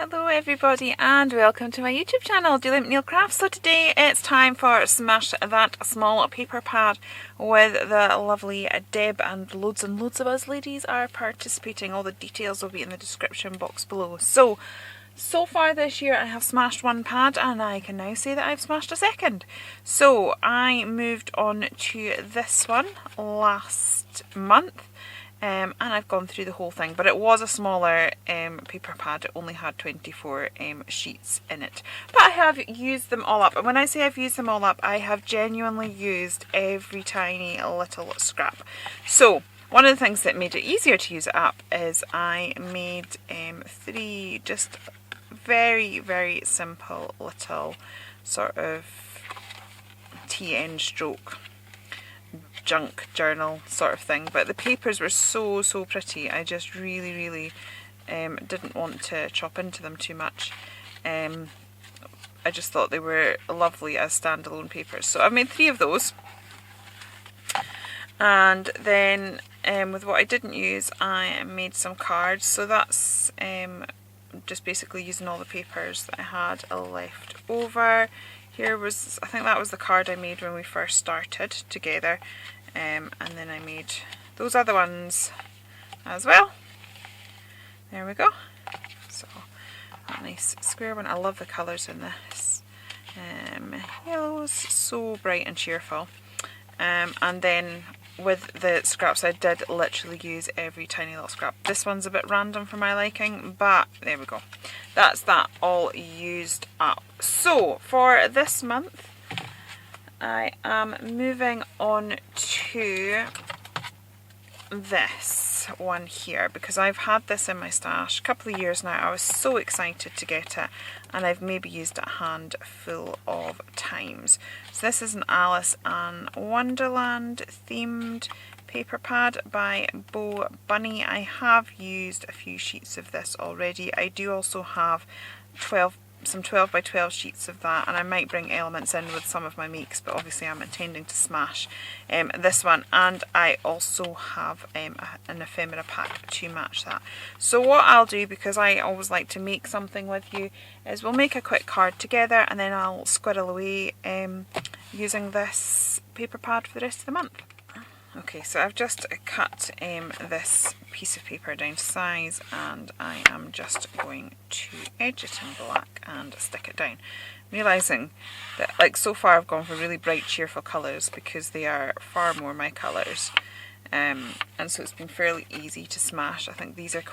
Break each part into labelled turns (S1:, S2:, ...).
S1: Hello everybody and welcome to my YouTube channel, Julie McNeil Crafts. So today it's time for Smash That Small Paper Pad with the lovely Deb, and loads of us ladies are participating. All the details will be in the description box below. So far this year I have smashed one pad and I can now say that I've smashed a second. So I moved on to this one last month. And I've gone through the whole thing, but it was a smaller paper pad. It only had 24 sheets in it, but I have used them all up. And when I say I've used them all up, I have genuinely used every tiny little scrap. So one of the things that made it easier to use it up is I made 3 just very simple little sort of TN stroke junk journal sort of thing, but the papers were so pretty. I just really didn't want to chop into them too much. I just thought they were lovely as standalone papers, so I've made 3 of those. And then with what I didn't use, I made some cards. So that's just basically using all the papers that I had left over. Here was, I think that was the card I made when we first started together, and then I made those other ones as well. There we go. So that nice square one. I love the colours in this. Yellow's so bright and cheerful. And then with the scraps, I did literally use every tiny little scrap. This one's a bit random for my liking, but there we go. That's that all used up. So for this month, I am moving on to this one here, because I've had this in my stash a couple of years now. I was so excited to get it, and I've maybe used it a handful of times. So this is an Alice in Wonderland themed paper pad by Bo Bunny. I have used a few sheets of this already. I do also have some 12 by 12 sheets of that, and I might bring elements in with some of my makes, but obviously I'm intending to smash this one. And I also have an ephemera pack to match that. So what I'll do, because I always like to make something with you, is we'll make a quick card together, and then I'll squirrel away using this paper pad for the rest of the month. Okay, so I've just cut this piece of paper down to size, and I am just going to edge it in black and stick it down. Realising that, like, so far I've gone for really bright cheerful colours because they are far more my colours, and so it's been fairly easy to smash. I think these are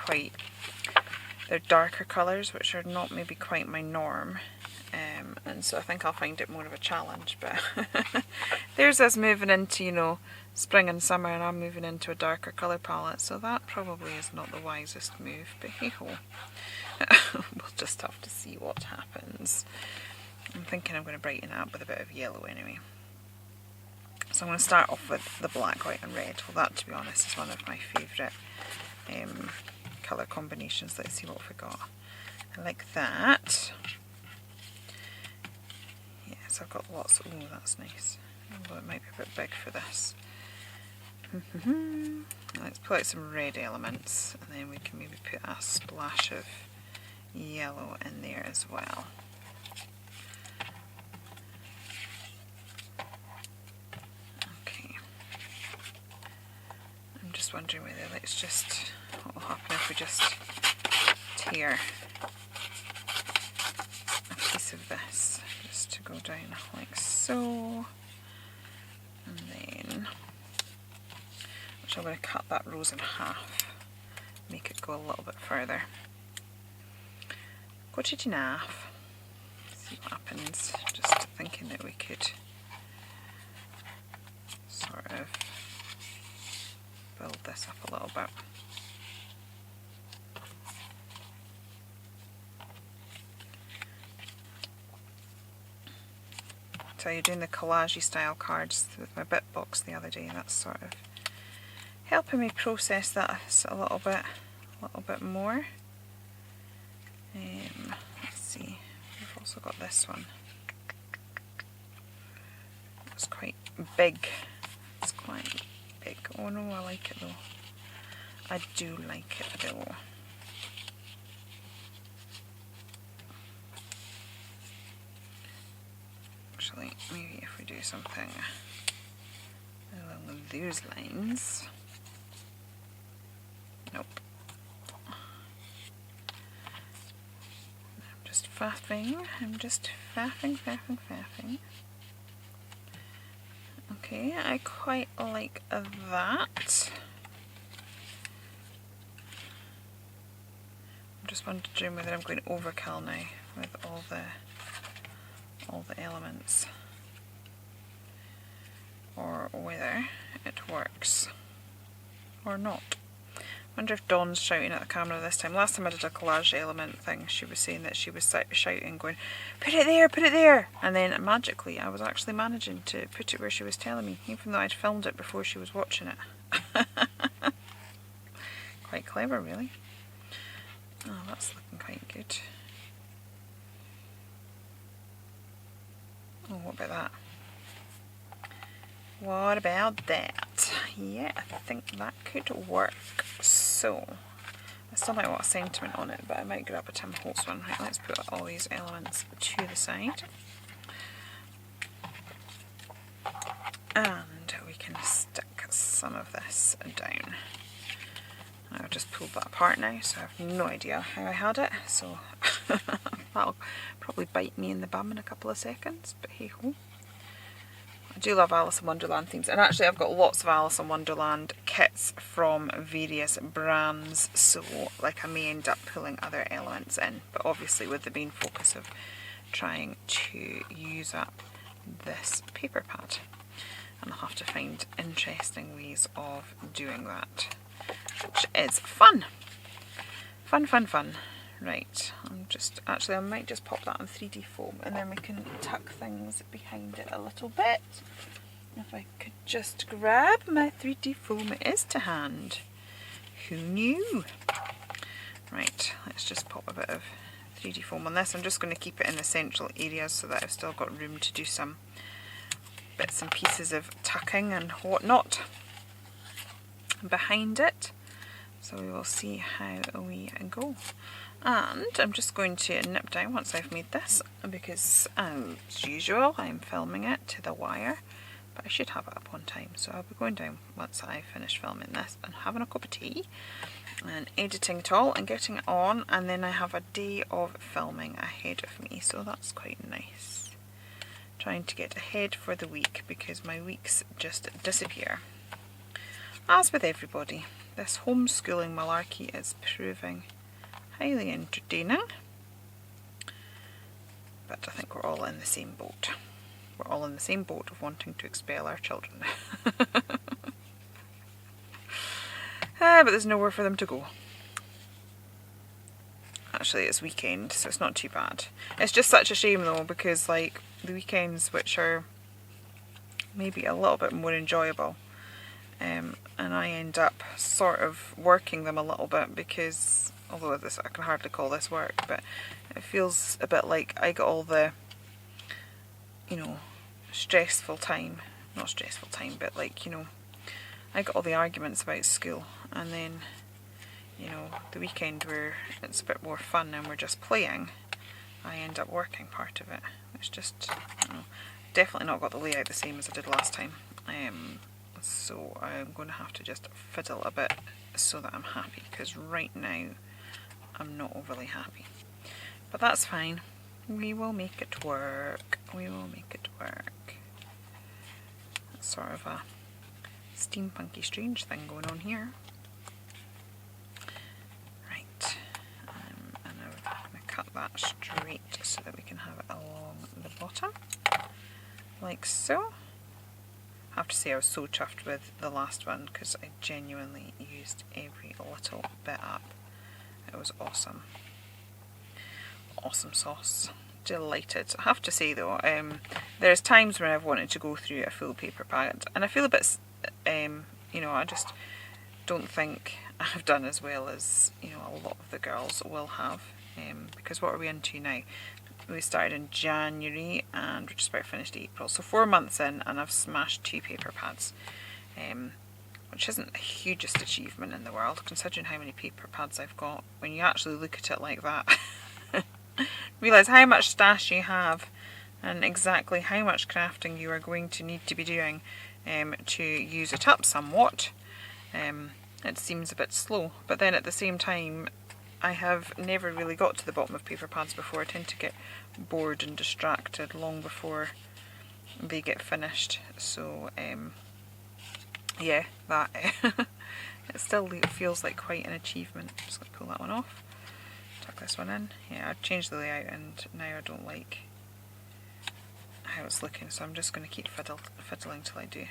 S1: they're darker colours, which are not maybe quite my norm. And so I think I'll find it more of a challenge, but there's us moving into, you know, spring and summer, and I'm moving into a darker colour palette, so that probably is not the wisest move, but hey ho. We'll just have to see what happens. I'm thinking I'm going to brighten it up with a bit of yellow anyway. So I'm going to start off with the black, white and red. Well, that, to be honest, is one of my favourite colour combinations. Let's see what we got. I like that. Yes, I've got lots. Oh, that's nice. Although it might be a bit big for this. Let's put out some red elements, and then we can maybe put a splash of yellow in there as well. Okay. I'm just wondering whether what will happen if we just tear a piece of this, just to go down like so, and then I'm going to cut that rose in half, make it go a little bit further. Cut it in half, see what happens. Just thinking that we could sort of build this up a little bit. So you're doing the collage style cards with my bit box the other day. That's sort of helping me process that a little bit more. Let's see, we've also got this one. It's quite big. It's quite big. Oh no, I like it though. I do like it though. actually, maybe if we do something along those lines. Nope. I'm just faffing. Okay, I quite like that. I'm just wondering whether I'm going overkill now with all the elements, or whether it works or not. I wonder if Dawn's shouting at the camera this time. Last time I did a collage element thing, she was saying that she was shouting, going, put it there, and then magically I was actually managing to put it where she was telling me, even though I'd filmed it before she was watching it. Quite clever, really. Oh, that's looking quite good. Oh, what about that? What about that? Yeah, I think that could work. So, I still might want a sentiment on it, but I might grab a Tim Holtz one. Right, let's put all these elements to the side. And we can stick some of this down. I've just pulled that apart now, so I have no idea how I had it. So, that'll probably bite me in the bum in a couple of seconds, but hey ho. I do love Alice in Wonderland themes, and actually I've got lots of Alice in Wonderland kits from various brands, so like I may end up pulling other elements in, but obviously with the main focus of trying to use up this paper pad, and I'll have to find interesting ways of doing that, which is fun. Fun. Right, I might just pop that on 3D foam, and then we can tuck things behind it a little bit. If I could just grab my 3D foam, it is to hand. Who knew? Right, let's just pop a bit of 3D foam on this. I'm just going to keep it in the central areas so that I've still got room to do some bits and pieces of tucking and whatnot behind it. So we will see how we go. And I'm just going to nip down once I've made this, because as usual I'm filming it to the wire, but I should have it up on time, so I'll be going down once I finish filming this and having a cup of tea and editing it all and getting it on, and then I have a day of filming ahead of me, so that's quite nice. Trying to get ahead for the week, because my weeks just disappear. As with everybody, this homeschooling malarkey is proving highly entertaining, but I think we're all in the same boat. We're all in the same boat of wanting to expel our children. But there's nowhere for them to go. Actually, it's weekend, so it's not too bad. It's just such a shame though, because like the weekends, which are maybe a little bit more enjoyable, and I end up sort of working them a little bit, because although this, I can hardly call this work, but it feels a bit like I got all the, you know, stressful time, not stressful time, but like, you know, I got all the arguments about school, and then, you know, the weekend where it's a bit more fun and we're just playing, I end up working part of it. It's just, you know, definitely not got the layout the same as I did last time. So I'm going to have to just fiddle a bit so that I'm happy, because right now I'm not overly happy. But that's fine. We will make it work. We will make it work. That's sort of a steampunky strange thing going on here. Right. And I'm going to cut that straight so that we can have it along the bottom. Like so. I have to say I was so chuffed with the last one, because I genuinely used every little bit up. It was awesome. Awesome sauce. Delighted. I have to say though, there's times when I've wanted to go through a full paper pad, and I feel a bit, you know, I just don't think I've done as well as, you know, a lot of the girls will have, because what are we into now? We started in January and we're just about finished April, so 4 months in, and I've smashed 2 paper pads, which isn't the hugest achievement in the world considering how many paper pads I've got. When you actually look at it like that, realise how much stash you have and exactly how much crafting you are going to need to be doing to use it up somewhat. It seems a bit slow, but then at the same time I have never really got to the bottom of paper pads before. I tend to get bored and distracted long before they get finished, so yeah, that it still feels like quite an achievement. I'm just going to pull that one off, tuck this one in. Yeah, I've changed the layout and now I don't like how it's looking, so I'm just going to keep fiddling till I do.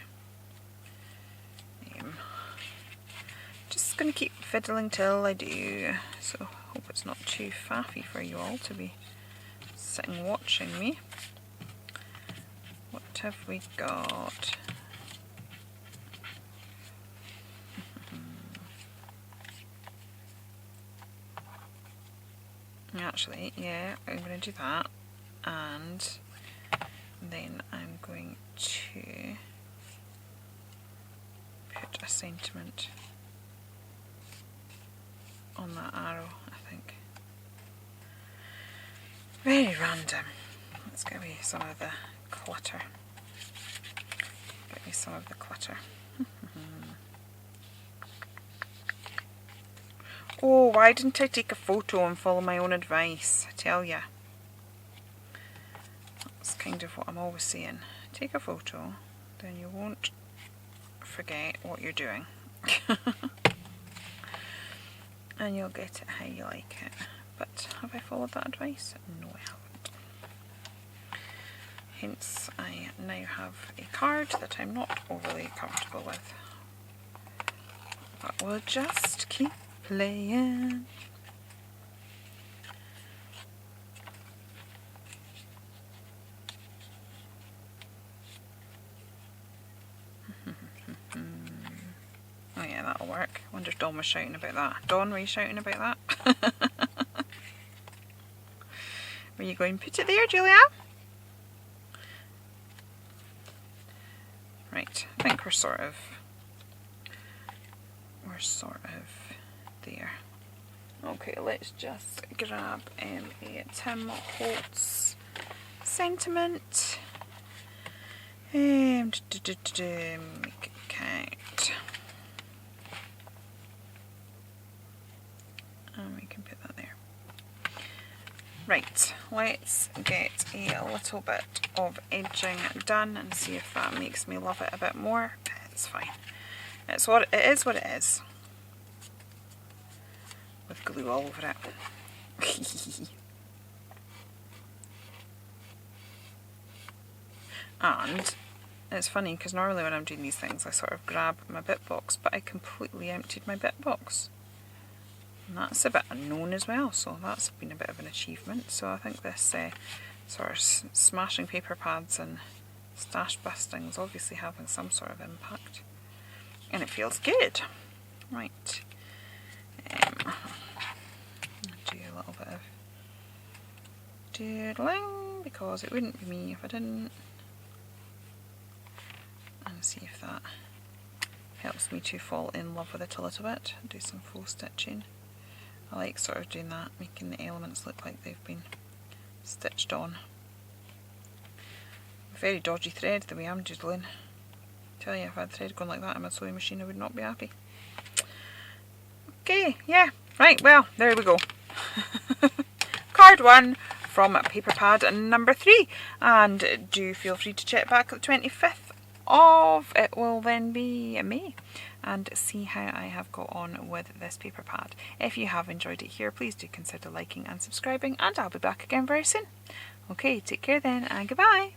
S1: Just going to keep fiddling till I do, so hope it's not too faffy for you all to be sitting watching me. What have we got? Actually, yeah, I'm going to do that, and then I'm going to put a sentiment on that arrow, I think. Very random. Let's get me some of the clutter. Get me some of the clutter. Oh, why didn't I take a photo and follow my own advice? I tell ya. That's kind of what I'm always saying. Take a photo, then you won't forget what you're doing. And you'll get it how you like it. But have I followed that advice? No, I haven't. Hence, I now have a card that I'm not overly comfortable with. But we'll just keep playing. Oh yeah, that'll work. I wonder if Dawn was shouting about that. Dawn, were you shouting about that? Were you going, put it there, Julia? Right, I think we're sort of there. Okay, let's just grab a Tim Holtz sentiment. Make it count. And we can put that there. Right, let's get a little bit of edging done and see if that makes me love it a bit more. It's fine. It is what it is. With glue all over it. And it's funny because normally when I'm doing these things I sort of grab my bit box, but I completely emptied my bit box. And that's a bit unknown as well, so that's been a bit of an achievement. So I think this sort of smashing paper pads and stash busting is obviously having some sort of impact. And it feels good. Right. Do a little bit of doodling, because it wouldn't be me if I didn't. And see if that helps me to fall in love with it a little bit. Do some faux stitching. I like sort of doing that, making the elements look like they've been stitched on. Very dodgy thread the way I'm doodling. Tell you, if I had thread going like that in my sewing machine I would not be happy. Okay, yeah, right, well, there we go. Card 1 from paper pad number 3, and do feel free to check back at the 25th of, it will then be May, and see how I have got on with this paper pad. If you have enjoyed it here, please do consider liking and subscribing, and I'll be back again very soon. Okay, take care then, and goodbye.